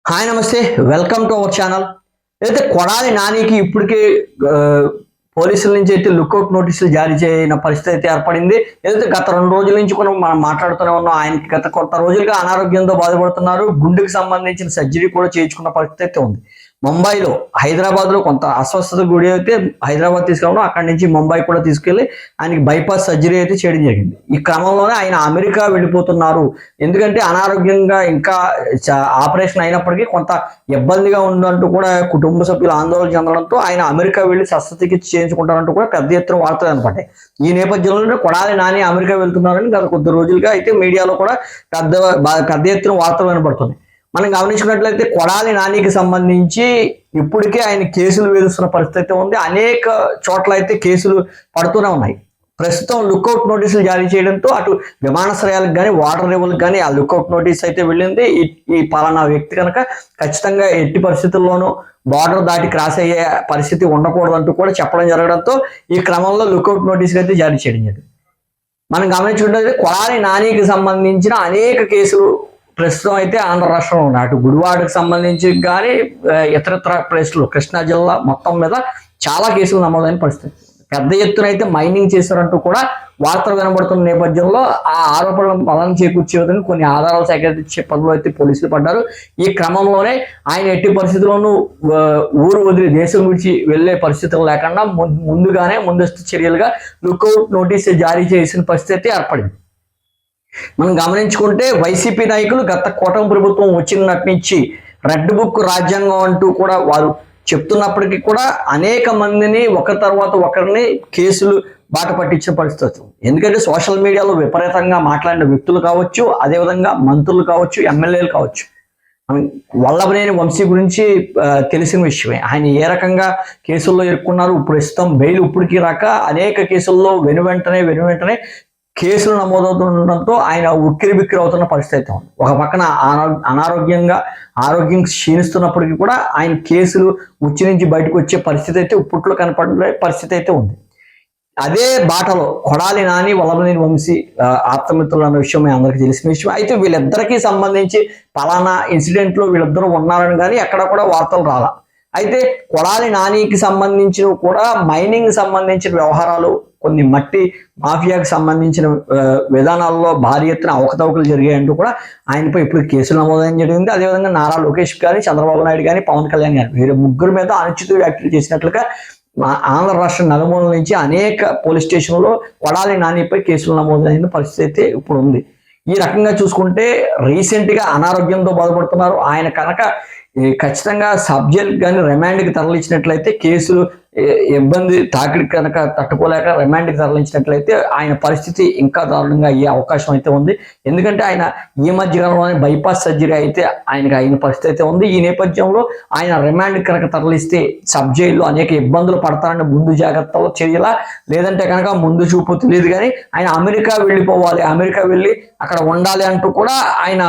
Hi నమస్తే, welcome to our channel. అయితే కొడాలి నానికి ఇప్పటికే పోలీసుల నుంచి అయితే లుక్అవుట్ నోటీసులు జారీ చేయన పరిస్థితి అయితే ఏర్పడింది. ఏదైతే గత 2 రోజుల నుంచి కూడా మనం మాట్లాడుతూనే ఉన్నాం. ఆయనకి గత కొంత రోజులుగా అనారోగ్యంతో బాధపడుతున్నారు. గుండెకి సంబంధించిన సర్జరీ కూడా చేయించుకున్న పరిస్థితి అయితే ఉంది. ముంబైలో, హైదరాబాద్లో కొంత అస్వస్థత గురి అయితే హైదరాబాద్ తీసుకెళ్ళడం, అక్కడి నుంచి ముంబై కూడా తీసుకెళ్లి ఆయనకి బైపాస్ సర్జరీ అయితే చేయడం జరిగింది. ఈ క్రమంలోనే ఆయన అమెరికా వెళ్ళిపోతున్నారు. ఎందుకంటే అనారోగ్యంగా ఇంకా ఆపరేషన్ అయినప్పటికీ కొంత ఇబ్బందిగా ఉందంటూ కూడా కుటుంబ సభ్యులు ఆందోళన చెందడంతో ఆయన అమెరికా వెళ్లి శస్త్రచికిత్స చేయించుకుంటారంటూ కూడా పెద్ద ఎత్తున వార్తలు అనపడ్డాయి. ఈ నేపథ్యంలో కొడాలి నాని అమెరికా వెళ్తున్నారని గత కొద్ది రోజులుగా అయితే మీడియాలో కూడా పెద్ద ఎత్తున వార్తలు వినపడుతున్నాయి. మనం గమనించుకున్నట్లయితే కొడాలి నానికి సంబంధించి ఇప్పటికే ఆయన కేసులు వేధిస్తున్న పరిస్థితి ఉంది. అనేక చోట్ల అయితే కేసులు పడుతూనే ఉన్నాయి. ప్రస్తుతం లుక్అవుట్ నోటీసులు జారీ చేయడంతో అటు విమానాశ్రయాలకు కానీ వాటర్ లెవెల్కి కానీ ఆ లుక్అవుట్ నోటీస్ అయితే వెళ్ళింది. ఈ పలానా వ్యక్తి కనుక ఖచ్చితంగా ఎట్టి పరిస్థితుల్లోనూ బార్డర్ దాటి క్రాస్ అయ్యే పరిస్థితి ఉండకూడదంటూ కూడా చెప్పడం జరగడంతో ఈ క్రమంలో లుక్అవుట్ నోటీసులు అయితే జారీ చేయడం జరిగింది. మనం గమనించుకుంటే కొడాలి నానికి సంబంధించిన అనేక కేసులు ప్రస్తుతం అయితే ఆంధ్ర రాష్ట్రంలో ఉన్నాయి. అటు గుడివాడకు సంబంధించి కానీ ఇతరత్ర ప్లేస్లు కృష్ణా జిల్లా మొత్తం మీద చాలా కేసులు నమోదైన పరిస్థితి. పెద్ద ఎత్తున అయితే మైనింగ్ చేశారంటూ కూడా వార్తలు వినబడుతున్న నేపథ్యంలో ఆ ఆరోపణలను బలం చేకూర్చే విధంగా కొన్ని ఆధారాలు సేకరించే పనులు అయితే పోలీసులు పడ్డారు. ఈ క్రమంలోనే ఆయన ఎట్టి పరిస్థితుల్లోనూ ఊరు వదిలి దేశం విడిచి వెళ్లే పరిస్థితులు లేకుండా ముందుగానే ముందస్తు చర్యలుగా లుక్అవుట్ నోటీసు జారీ చేసిన పరిస్థితి ఏర్పడింది. మనం గమనించుకుంటే వైసీపీ నాయకులు గత కూటమి ప్రభుత్వం వచ్చినట్టు నుంచి రెడ్ బుక్ రాజ్యాంగం అంటూ కూడా వారు చెప్తున్నప్పటికీ కూడా అనేక మందిని ఒక తర్వాత ఒకరిని కేసులు బాట పట్టించిన పరిస్థితి. ఎందుకంటే సోషల్ మీడియాలో విపరీతంగా మాట్లాడిన వ్యక్తులు కావచ్చు, అదేవిధంగా మంత్రులు కావచ్చు, ఎమ్మెల్యేలు కావచ్చు. వల్లభనేని వంశీ గురించి తెలిసిన విషయమే. ఆయన ఏ రకంగా కేసుల్లో ఇరుక్కున్నారు, ప్రస్తుతం బెయిల్ ఇప్పటికీ రాక అనేక కేసుల్లో వెనువెంటనే కేసులు నమోదవుతుండటంతో ఆయన ఉక్కిరి బిక్కిరి అవుతున్న పరిస్థితి ఉంది. ఒక పక్కన ఆరోగ్యం క్షీణిస్తున్నప్పటికీ కూడా ఆయన కేసులు ఉచ్చి నుంచి బయటకు వచ్చే పరిస్థితి అయితే ఇప్పట్లో కనపడే పరిస్థితి అయితే ఉంది. అదే బాటలో కొడాలి నాని, వల్లభనేని వంశీ ఆప్తమిత్రులు అన్న విషయం అందరికీ తెలిసిన విషయం. అయితే వీళ్ళిద్దరికీ సంబంధించి పలానా ఇన్సిడెంట్లో వీళ్ళిద్దరూ ఉన్నారని కానీ ఎక్కడ కూడా వార్తలు రాలా. అయితే కొడాలి నానికి సంబంధించిన కూడా మైనింగ్ సంబంధించిన వ్యవహారాలు, కొన్ని మట్టి మాఫియాకు సంబంధించిన విధానాల్లో భారీ ఎత్తున అవకతవకలు జరిగాయంటూ కూడా ఆయనపై ఇప్పుడు కేసులు నమోదైన జరిగింది. అదేవిధంగా నారా లోకేష్ కానీ, చంద్రబాబు నాయుడు కానీ, పవన్ కళ్యాణ్ గారు వీరు ముగ్గురు మీద అనుచిత వ్యాఖ్యలు చేసినట్లుగా ఆంధ్ర రాష్ట్ర నలుమూలల నుంచి అనేక పోలీస్ స్టేషన్లో కొడాలి నానిపై కేసులు నమోదైన పరిస్థితి అయితే ఇప్పుడు ఉంది. ఈ రకంగా చూసుకుంటే రీసెంట్గా అనారోగ్యంతో బాధపడుతున్నారు. ఆయన కనుక ఖచ్చితంగా సబ్ జైలుకి కానీ రిమాండ్కి తరలించినట్లయితే కేసులు ఇబ్బంది తాకిడి కనుక తట్టుకోలేక రిమాండ్కి తరలించినట్లయితే ఆయన పరిస్థితి ఇంకా దారుణంగా అయ్యే అవకాశం అయితే ఉంది. ఎందుకంటే ఆయన ఈ మధ్యకాలంలోనే బైపాస్ సర్జరీ అయితే ఆయనకు అయిన పరిస్థితి అయితే ఉంది. ఈ నేపథ్యంలో ఆయన రిమాండ్ కనుక తరలిస్తే సబ్ జైల్లో అనేక ఇబ్బందులు పడతారని ముందు జాగ్రత్తలు చేయాలా, లేదంటే కనుక ముందు చూపు తెలియదు కానీ ఆయన అమెరికా వెళ్ళిపోవాలి, అమెరికా వెళ్ళి అక్కడ ఉండాలి అంటూ కూడా ఆయన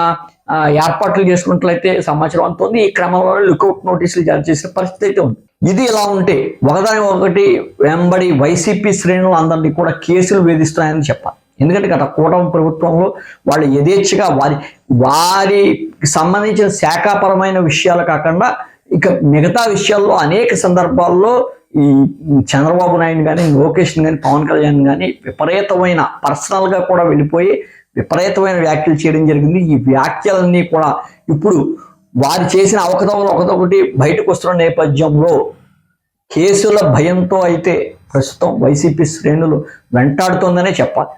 ఏర్పాట్లు చేసుకున్నట్లయితే సమాచారం అందుతుంది. ఈ క్రమంలో లుక్అవుట్ నోటీసులు జారీ చేసిన పరిస్థితి అయితే ఉంది. ఇది ఇలా ఉంటే ఒకదాని ఒకటి వెంబడి వైసీపీ శ్రేణులు అందరినీ కూడా కేసులు వేధిస్తున్నాయని చెప్పాలి. ఎందుకంటే గత కూటమి ప్రభుత్వంలో వాళ్ళు యథేచ్ఛగా వారికి సంబంధించిన శాఖాపరమైన విషయాలు కాకుండా ఇక మిగతా విషయాల్లో అనేక సందర్భాల్లో ఈ చంద్రబాబు నాయుడు కానీ, లోకేష్ కానీ, పవన్ కళ్యాణ్ కానీ విపరీతమైన పర్సనల్గా కూడా వెళ్ళిపోయి విపరీతమైన వ్యాఖ్యలు చేయడం జరిగింది. ఈ వ్యాఖ్యలన్నీ కూడా ఇప్పుడు వారు చేసిన అవకతవకలు ఒకటి బయటకు వస్తున్న నేపథ్యంలో కేసుల భయంతో అయితే ప్రస్తుతం వైసీపీ శ్రేణులు వెంటాడుతోందనే చెప్పాలి.